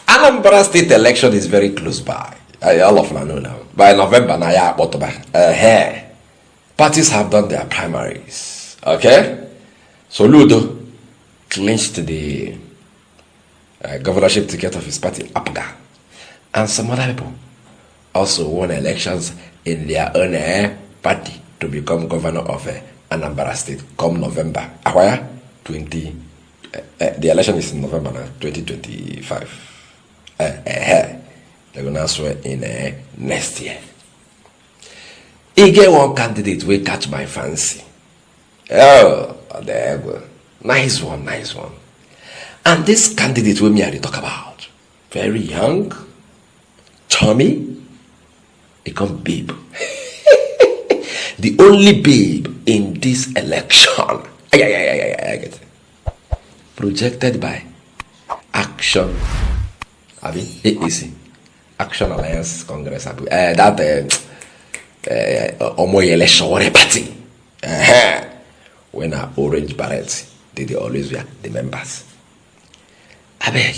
Anambra state election is very close by. All of you know now. By November, parties have done their primaries. Okay? Soludo clinched the governorship ticket of his party, APGA. And some other people also won elections in their own party to become governor of Anambra state come November. The election is in November now, 2025. They're going to swear in next year. He get one candidate will catch my fancy. Oh, there you go. Nice one. And this candidate will me I talk about. Very young, charming, become babe. The only babe in this election. I get it. Projected by Action. AAC. Action Alliance Congress. Election party. When our orange barrels, they always wear the members. I beg.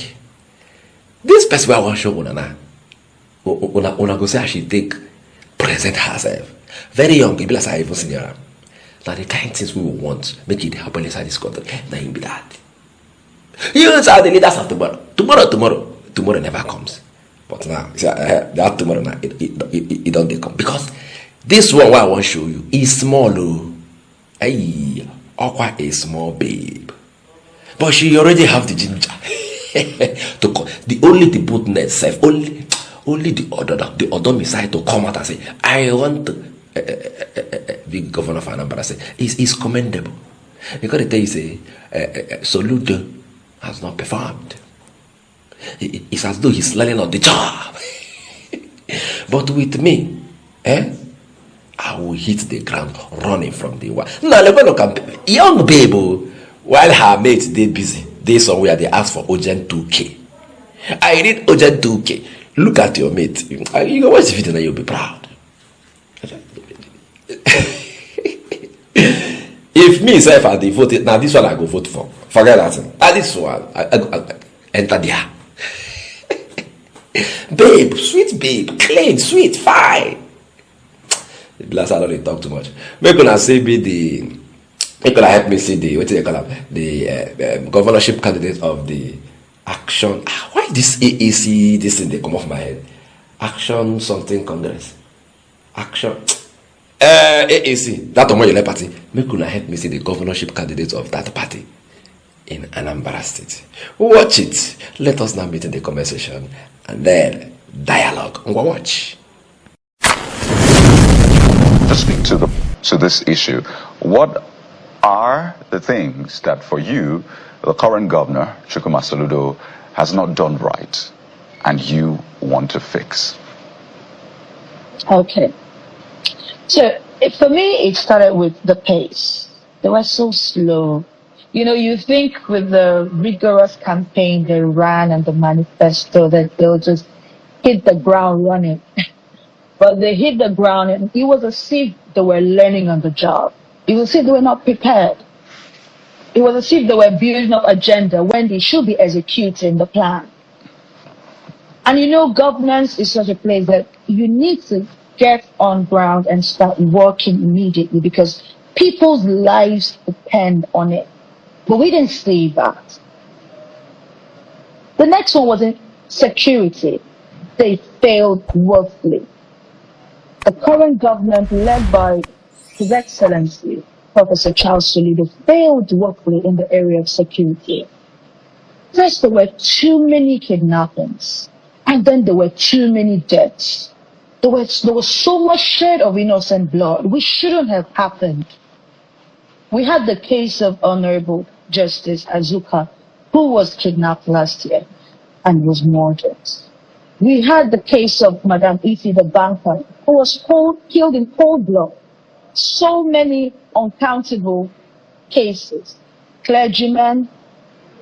This person I want to show una go say she take present herself. Very young people as I even senior. Now the kind of things we want make it happen inside this country. Now be that. You are the leaders of tomorrow. Tomorrow never comes. But now that tomorrow now it don't come because this one I want to show you is small. Hey, Aqua a small babe, but she already have the ginger. The bootness self, only the other side to come out and say, I want to be governor of Anambra. Say is commendable because they say Soludo has not performed. It's as though he's learning on the job. But with me, I will hit the ground running from the wall. Now, look at young baby, while her mates they busy, they somewhere they ask for urgent 2K. I need urgent 2K. Look at your mate. You go watch the video and you'll be proud. If me self I voted, now this one I go vote for. Forget that. And this one I enter there. Babe, sweet babe, clean, sweet, fine. Last I don't talk too much. Make una say be the. Make una help me see the what do you call them? The governorship candidate of the Action. Why this AAC? This thing they come off my head. Action something Congress. Action. AAC. That one your party. Make una help me see the governorship candidate of that party in Anambra State. Watch it. Let us now meet in the conversation and then dialogue. Watch. To speak to this issue, what are the things that for you, the current governor, Chukwuma Soludo, has not done right and you want to fix? Okay. So for me, it started with the pace. They were so slow. You know, you think with the rigorous campaign they ran and the manifesto that they'll just hit the ground running. But they hit the ground and it was as if they were learning on the job. It was as if they were not prepared. It was as if they were building up agenda when they should be executing the plan. And you know, governance is such a place that you need to get on ground and start working immediately because people's lives depend on it. But we didn't see that. The next one was in security. They failed woefully. The current government, led by His Excellency, Professor Charles Soludo, failed woefully in the area of security. First, there were too many kidnappings, and then there were too many deaths. There was so much shed of innocent blood, which shouldn't have happened. We had the case of Honorable Justice Azuka, who was kidnapped last year and was murdered. We had the case of Madam Ifi, the banker, who was killed in cold blood. So many uncountable cases. Clergymen,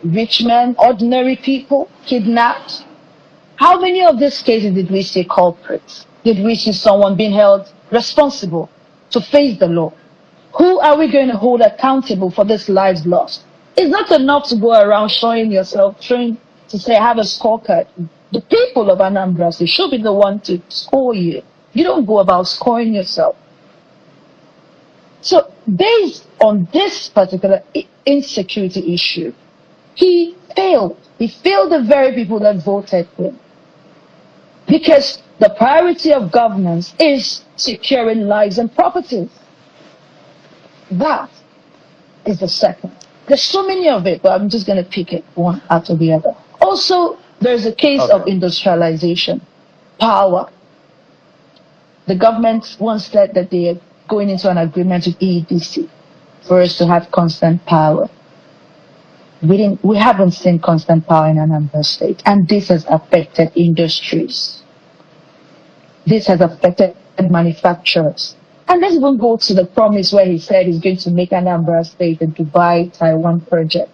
rich men, ordinary people kidnapped. How many of these cases did we see culprits? Did we see someone being held responsible to face the law? Who are we going to hold accountable for these lives lost? It's not enough to go around showing to say, I have a scorecard. The people of Anambra State should be the one to score you. You don't go about scoring yourself. So based on this particular insecurity issue, he failed. He failed the very people that voted him. Because the priority of governance is securing lives and properties. That is the second. There's so many of it, but I'm just going to pick it one after the other. Also, there's a case of industrialization, power. The government once said that they are going into an agreement with EEDC for us to have constant power. We haven't seen constant power in Anambra State, and this has affected industries. This has affected manufacturers. And let's even go to the promise where he said he's going to make Anambra State a Dubai, Taiwan project.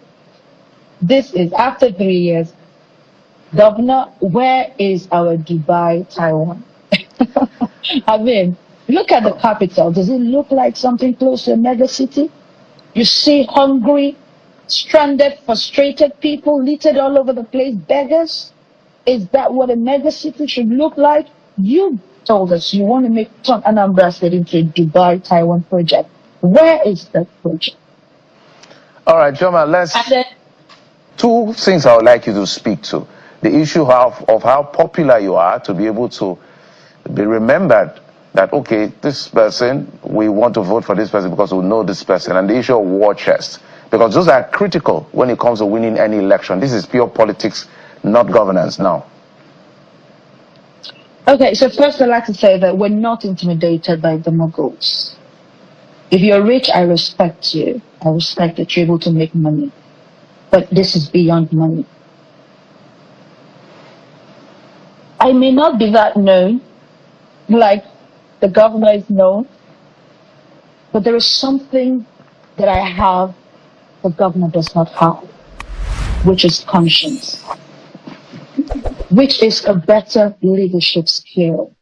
This is after 3 years. Governor, where is our Dubai, Taiwan? I mean, look at the capital. Does it look like something close to a mega city? You see hungry, stranded, frustrated people littered all over the place, beggars. Is that what a mega city should look like? You told us you want to turn Anambra State into a Dubai, Taiwan project. Where is that project? All right, Joma, two things I would like you to speak to. The issue of how popular you are to be able to be remembered that, okay, this person, we want to vote for this person because we know this person, and the issue of war chest, because those are critical when it comes to winning any election. This is pure politics, not governance now. Okay, so first I'd like to say that we're not intimidated by the Mughals. If you're rich, I respect you. I respect that you're able to make money. But this is beyond money. I may not be that known, like the governor is known, but there is something that I have the governor does not have, which is conscience, which is a better leadership skill,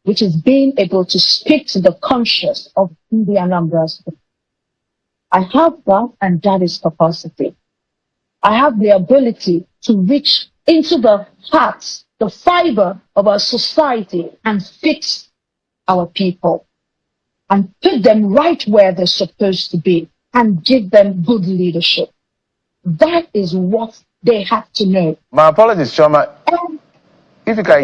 which is being able to speak to the conscience of the Anambra State. I have that, and that is capacity. I have the ability to reach into the hearts, the fiber of our society, and fix our people and put them right where they're supposed to be and give them good leadership. That is what they have to know. My apologies, Choma. If you can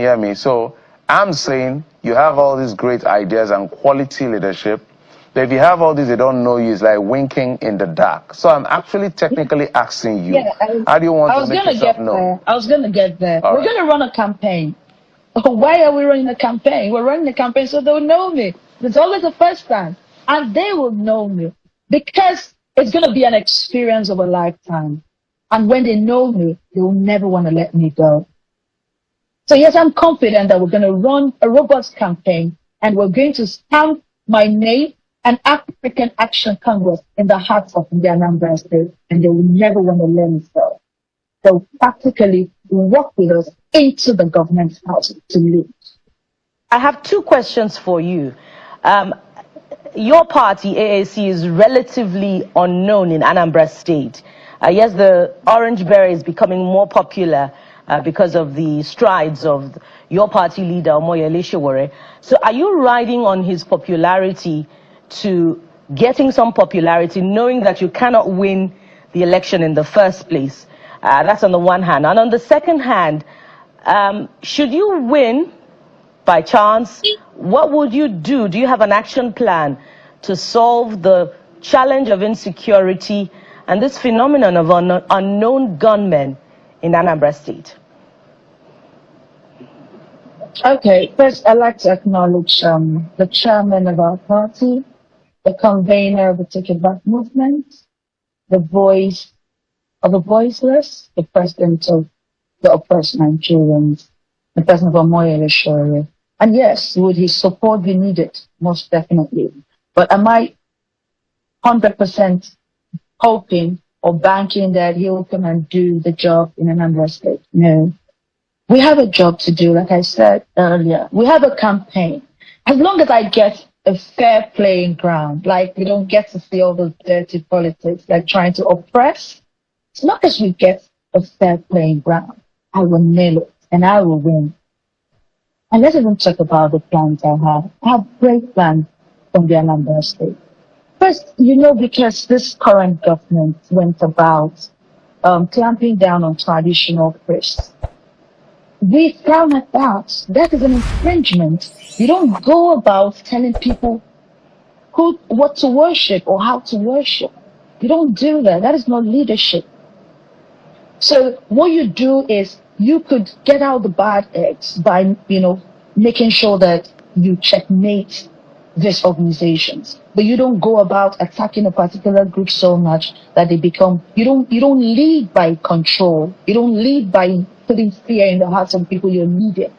hear me, so I'm saying you have all these great ideas and quality leadership. But if you have all these, they don't know you, it's like winking in the dark. So I'm actually technically asking you, how do you want to make yourself known? I was going to get there. All We're going to run a campaign. Why are we running a campaign? We're running a campaign so they'll know me. It's always the first time. And they will know me. Because it's going to be an experience of a lifetime. And when they know me, they will never want to let me go. So yes, I'm confident that we're going to run a robust campaign. And we're going to stamp my name and African Action Congress in the hearts of the Anambra State. And they will never want to let me go. They'll practically walk with us into the government house to lead. I have two questions for you. Your party, AAC, is relatively unknown in Anambra State. Yes, the Orange Beret is becoming more popular because of the strides of your party leader, Omoyele Sowore. So are you riding on his popularity to getting some popularity, knowing that you cannot win the election in the first place? That's on the one hand. And on the second hand, should you win by chance, what would you do? Do you have an action plan to solve the challenge of insecurity and this phenomenon of unknown gunmen in Anambra State? Okay, first I'd like to acknowledge the chairman of our party, the convener of the Take It Back movement, the voice of the voiceless, the president of the oppressed Nigerians, the president of Omoyele Sowore. And yes, would his support be needed? Most definitely. But am I 100% hoping or banking that he will come and do the job in Anambra State? No. We have a job to do, like I said earlier. We have a campaign. As long as I get a fair playing ground, like we don't get to see all those dirty politics, like trying to oppress, as long as we get a fair playing ground. I will nail it and I will win. And let's even talk about the plans I have. I have great plans from the Anambra state. First, because this current government went about clamping down on traditional priests. We frown at that. That is an infringement. You don't go about telling people what to worship or how to worship. You don't do that. That is not leadership. So what you do is you could get out the bad eggs by, making sure that you checkmate these organizations. But you don't go about attacking a particular group so much that they become, you don't lead by control. You don't lead by putting fear in the hearts of people you're leading.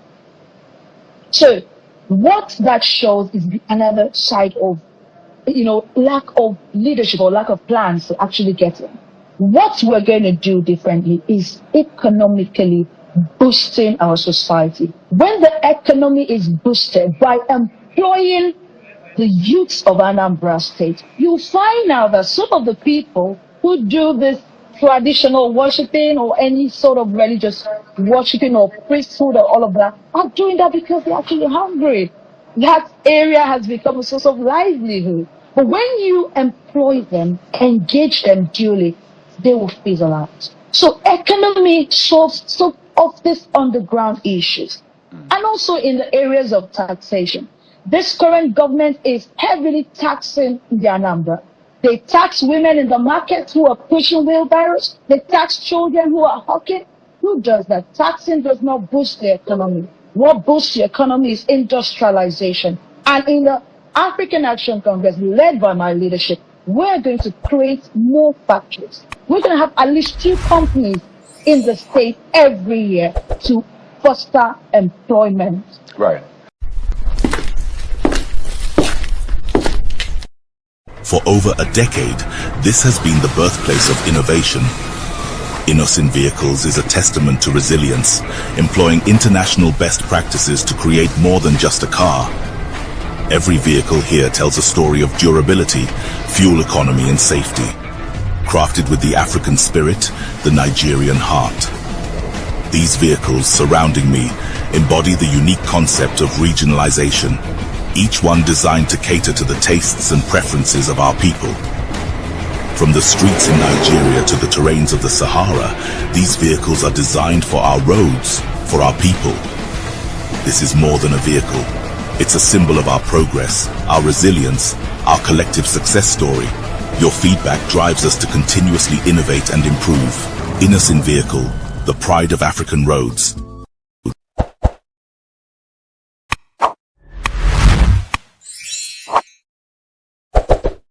So what that shows is another side of, lack of leadership or lack of plans to actually get in. What we're going to do differently is economically boosting our society. When the economy is boosted by employing the youths of Anambra State, you'll find out that some of the people who do this traditional worshiping or any sort of religious worshiping or priesthood or all of that are doing that because they're actually hungry. That area has become a source of livelihood. But when you employ them, engage them duly, they will fizzle out. So economy solves some of these underground issues. And also in the areas of taxation. This current government is heavily taxing the Anambra. They tax women in the market who are pushing wheelbarrows. They tax children who are hawking. Who does that? Taxing does not boost the economy. What boosts the economy is industrialization. And in the African Action Congress, led by my leadership, we're going to create more factories. We're going to have at least 2 companies in the state every year to foster employment. Right. For over a decade, this has been the birthplace of innovation. Innocent Vehicles is a testament to resilience, employing international best practices to create more than just a car. Every vehicle here tells a story of durability, fuel economy and safety. Crafted with the African spirit, the Nigerian heart. These vehicles surrounding me embody the unique concept of regionalization, each one designed to cater to the tastes and preferences of our people. From the streets in Nigeria to the terrains of the Sahara, these vehicles are designed for our roads, for our people. This is more than a vehicle. It's a symbol of our progress, our resilience, our collective success story. Your feedback drives us to continuously innovate and improve. Innocent Vehicle, the pride of African roads.